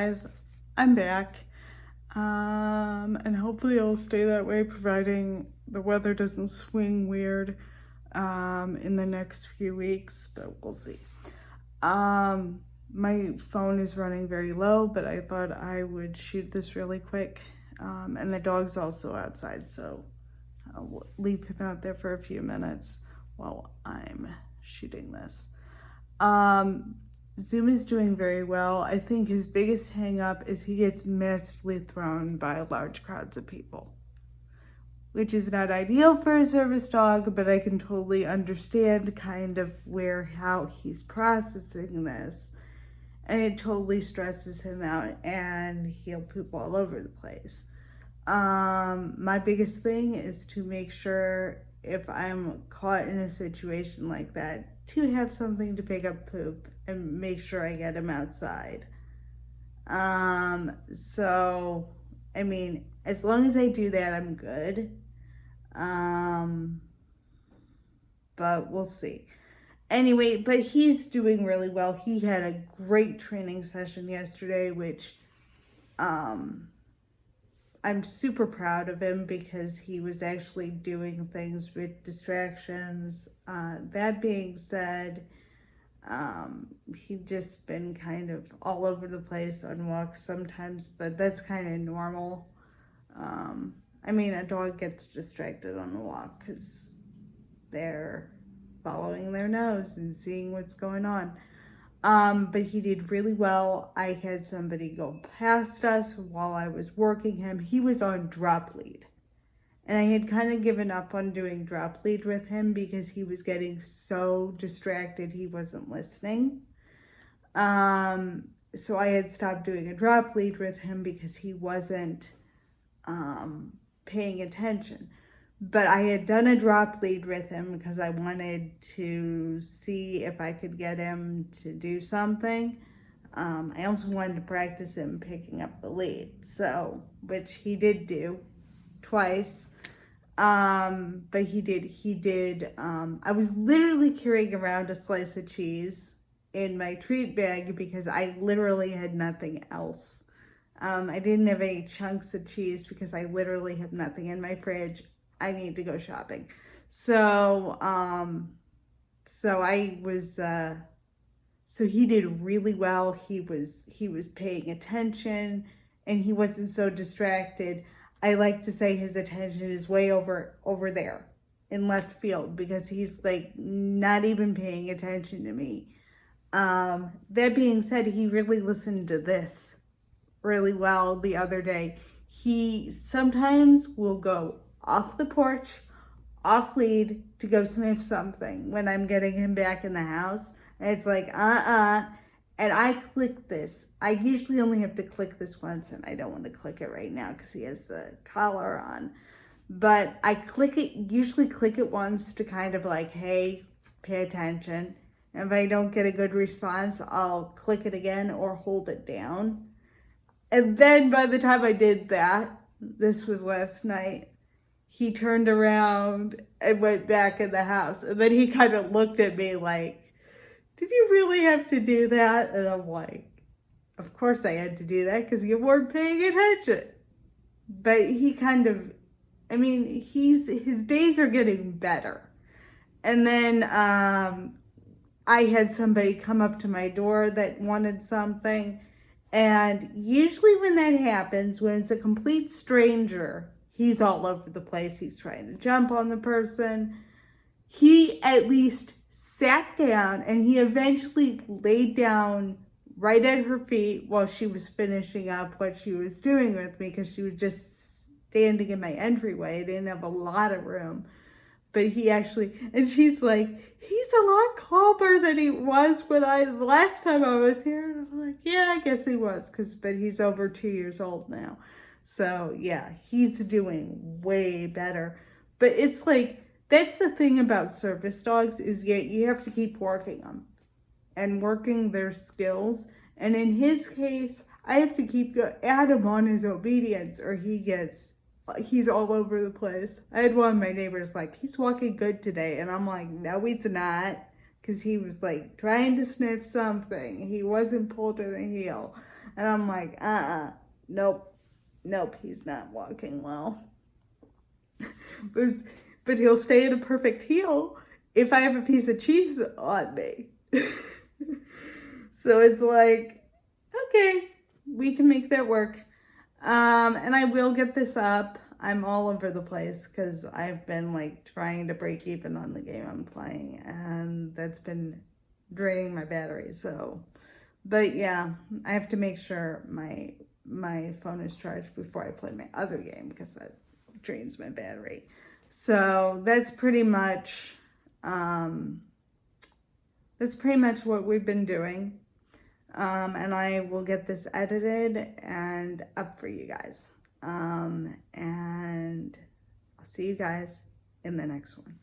guys, I'm back. And hopefully it'll stay that way, providing the weather doesn't swing weird in the next few weeks, but we'll see. My phone is running very low, but I thought I would shoot this really quick. And the dog's also outside, so I'll leave him out there for a few minutes while I'm shooting this. Zoom is doing very well. I think his biggest hang up is he gets massively thrown by large crowds of people, which is not ideal for a service dog, but I can totally understand kind of how he's processing this. And it totally stresses him out and he'll poop all over the place. My biggest thing is to make sure if I'm caught in a situation like that, to have something to pick up poop and make sure I get him outside. So, I mean, as long as I do that, I'm good. But we'll see. Anyway, but he's doing really well. He had a great training session yesterday, which I'm super proud of him because he was actually doing things with distractions. That being said, he'd just been kind of all over the place on walks sometimes, but that's kind of normal. I mean, a dog gets distracted on a walk because they're following their nose and seeing what's going on. But he did really well. I had somebody go past us while I was working him. He was on drop lead. And I had kind of given up on doing drop lead with him because he was getting so distracted he wasn't listening. So I had stopped doing a drop lead with him because he wasn't paying attention. But I had done a drop lead with him because I wanted to see if I could get him to do something. I also wanted to practice him picking up the lead, which he did do twice. But he did. I was literally carrying around a slice of cheese in my treat bag because I literally had nothing else. I didn't have any chunks of cheese because I literally have nothing in my fridge. I need to go shopping. So he did really well. He was paying attention and he wasn't so distracted. I like to say his attention is way over there in left field because he's like not even paying attention to me. That being said, he really listened to this really well the other day. He sometimes will go off the porch, off lead to go sniff something when I'm getting him back in the house. And it's like, and I click this. I usually only have to click this once and I don't want to click it right now because he has the collar on. But I usually click it once to kind of like, hey, pay attention. And if I don't get a good response, I'll click it again or hold it down. And then by the time I did that, this was last night, he turned around and went back in the house. And then he kind of looked at me like, did you really have to do that? And I'm like, of course I had to do that because you weren't paying attention. But he kind of, I mean, his days are getting better. And then I had somebody come up to my door that wanted something. And usually when that happens, when it's a complete stranger, he's all over the place. He's trying to jump on the person. He at least sat down and he eventually laid down right at her feet while she was finishing up what she was doing with me because she was just standing in my entryway. I didn't have a lot of room. But he actually, and she's like, he's a lot calmer than he was the last time I was here. And I'm like, yeah, I guess he was, but he's over 2 years old now. So yeah, he's doing way better. But it's like, that's the thing about service dogs is you have to keep working them and working their skills. And in his case, I have to keep at him on his obedience or he's all over the place. I had one of my neighbors like, he's walking good today. And I'm like, no, he's not. Because he was like trying to sniff something. He wasn't pulled in a heel. And I'm like, nope, he's not walking well. But he'll stay in a perfect heel if I have a piece of cheese on me. So it's like, okay, we can make that work. And I will get this up. I'm all over the place because I've been like trying to break even on the game I'm playing, and that's been draining my battery. So, but yeah, I have to make sure my phone is charged before I play my other game because that drains my battery. So that's pretty much what we've been doing. And I will get this edited and up for you guys. And I'll see you guys in the next one.